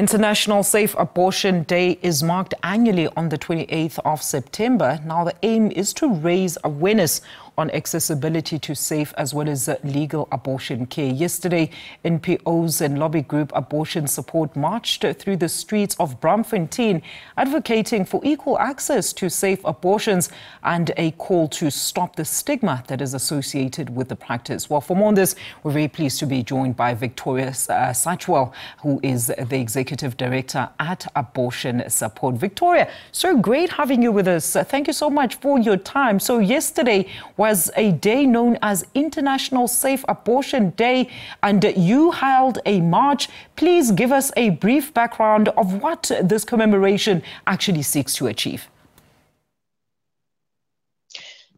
International Safe Abortion Day is marked annually on the 28th of September. Now, the aim is to raise awareness on accessibility to safe as well as legal abortion care. Yesterday, NPOs and Lobby group Abortion Support marched through the streets of Braamfontein, advocating for equal access to safe abortions and a call to stop the stigma that is associated with the practice. Well, for more on this, we're very pleased to be joined by Victoria Satchwell, who is the Executive Director at Abortion Support. Victoria, so great having you with us. Thank you so much for your time. So yesterday was a day known as International Safe Abortion Day, and you held a march. Please give us a brief background of what this commemoration actually seeks to achieve.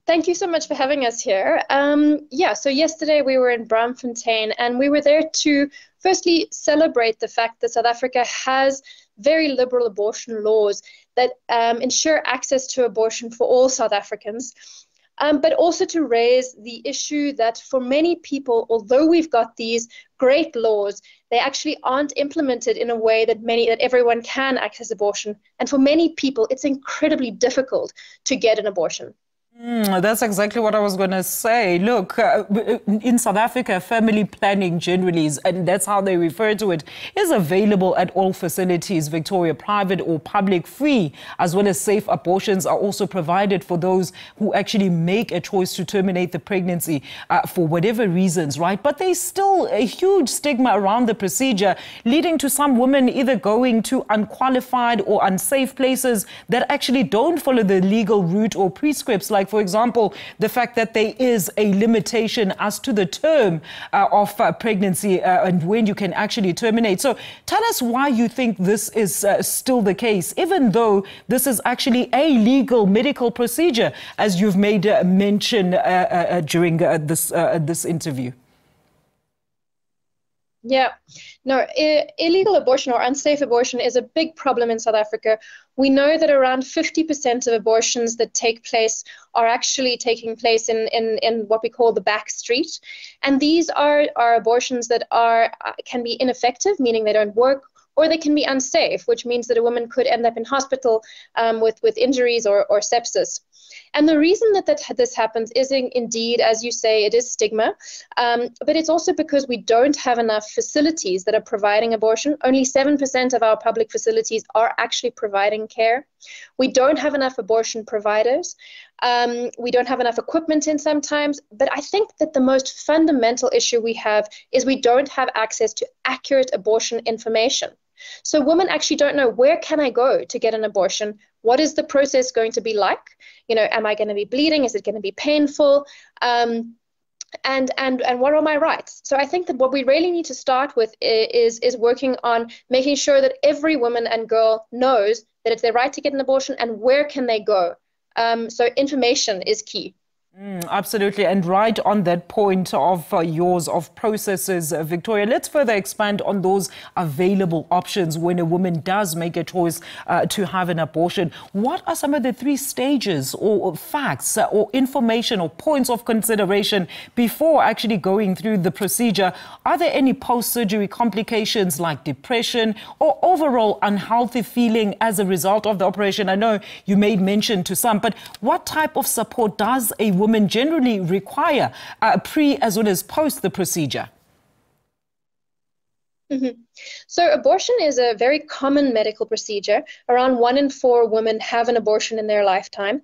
Thank you so much for having us here. So yesterday we were in Braamfontein, and we were there to firstly celebrate the fact that South Africa has very liberal abortion laws that ensure access to abortion for all South Africans. But also to raise the issue that for many people, although we've got these great laws, they actually aren't implemented in a way that everyone can access abortion. And for many people, it's incredibly difficult to get an abortion. That's exactly what I was going to say. Look, in South Africa, family planning generally is, and that's how they refer to it, is available at all facilities, Victoria, private or public, free, as well as safe abortions are also provided for those who actually make a choice to terminate the pregnancy for whatever reasons, right? But there's still a huge stigma around the procedure, leading to some women either going to unqualified or unsafe places that actually don't follow the legal route or prescripts, like, for example, the fact that there is a limitation as to the term of pregnancy and when you can actually terminate. So tell us why you think this is still the case, even though this is actually a legal medical procedure, as you've made mention during this interview. Yeah, no, illegal abortion or unsafe abortion is a big problem in South Africa. We know that around 50% of abortions that take place are actually taking place in what we call the back street. And these are abortions that can be ineffective, meaning they don't work, or they can be unsafe, which means that a woman could end up in hospital with injuries or sepsis. And the reason that this happens is indeed, as you say, it is stigma, but it's also because we don't have enough facilities that are providing abortion. Only 7% of our public facilities are actually providing care. We don't have enough abortion providers. We don't have enough equipment in sometimes, but I think that the most fundamental issue we have is we don't have access to accurate abortion information. So women actually don't know, where can I go to get an abortion? What is the process going to be like? You know, am I going to be bleeding? Is it going to be painful? And what are my rights? So I think that what we really need to start with is working on making sure that every woman and girl knows that it's their right to get an abortion and where can they go. So information is key. Absolutely. And right on that point of yours of processes, Victoria, let's further expand on those available options when a woman does make a choice to have an abortion. What are some of the 3 stages or facts or information or points of consideration before actually going through the procedure? Are there any post-surgery complications like depression or overall unhealthy feeling as a result of the operation? I know you made mention to some, but what type of support does a women generally require pre as well as post the procedure? So abortion is a very common medical procedure. Around 1 in 4 women have an abortion in their lifetime.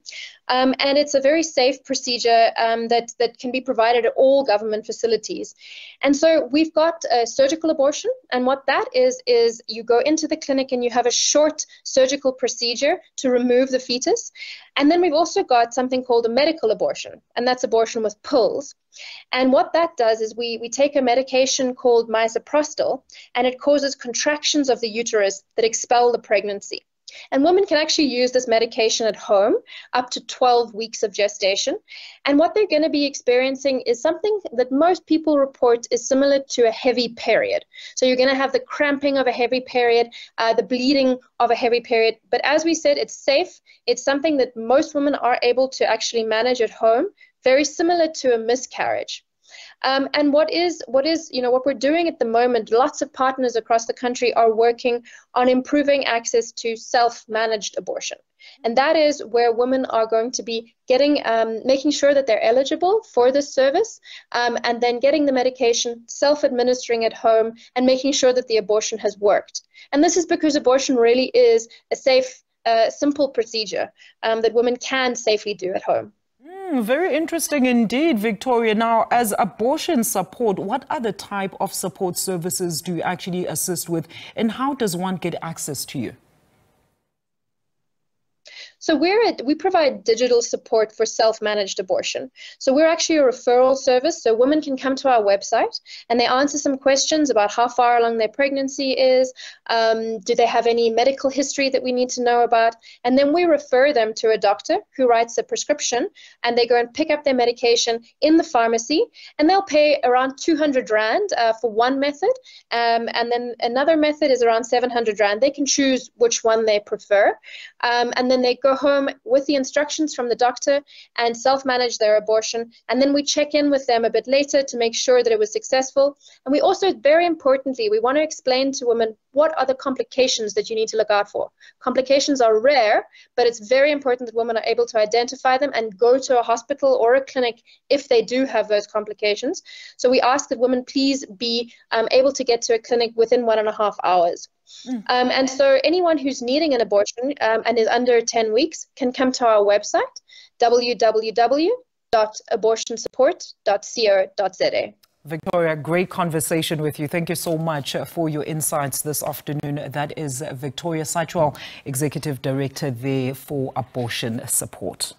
And it's a very safe procedure that can be provided at all government facilities. And so we've got a surgical abortion. And what that is you go into the clinic and you have a short surgical procedure to remove the fetus. And then we've also got something called a medical abortion. And that's abortion with pills. And what that does is we take a medication called misoprostol, and it causes contractions of the uterus that expel the pregnancy. And women can actually use this medication at home up to 12 weeks of gestation. And what they're going to be experiencing is something that most people report is similar to a heavy period. So you're going to have the cramping of a heavy period, the bleeding of a heavy period. But as we said, it's safe. It's something that most women are able to actually manage at home, very similar to a miscarriage. And what we're doing at the moment, lots of partners across the country are working on improving access to self-managed abortion. And that is where women are going to be making sure that they're eligible for this service, and then getting the medication, self-administering at home, and making sure that the abortion has worked. And this is because abortion really is a safe, simple procedure that women can safely do at home. Very interesting indeed, Victoria. Now, as abortion support, what other type of support services do you actually assist with, and how does one get access to you? So we provide digital support for self-managed abortion. So we're actually a referral service. So women can come to our website and they answer some questions about how far along their pregnancy is. Do they have any medical history that we need to know about? And then we refer them to a doctor who writes a prescription, and they go and pick up their medication in the pharmacy, and they'll pay around 200 Rand for one method. And then another method is around 700 Rand. They can choose which one they prefer. And then they go home with the instructions from the doctor and self-manage their abortion. And then we check in with them a bit later to make sure that it was successful. And we also, very importantly, we want to explain to women what are the complications that you need to look out for. Complications are rare, but it's very important that women are able to identify them and go to a hospital or a clinic if they do have those complications. So we ask that women please be able to get to a clinic within 1.5 hours. And so anyone who's needing an abortion and is under 10 weeks can come to our website, www.abortionsupport.co.za. Victoria, great conversation with you. Thank you so much for your insights this afternoon. That is Victoria Satchwell, Executive Director there for Abortion Support.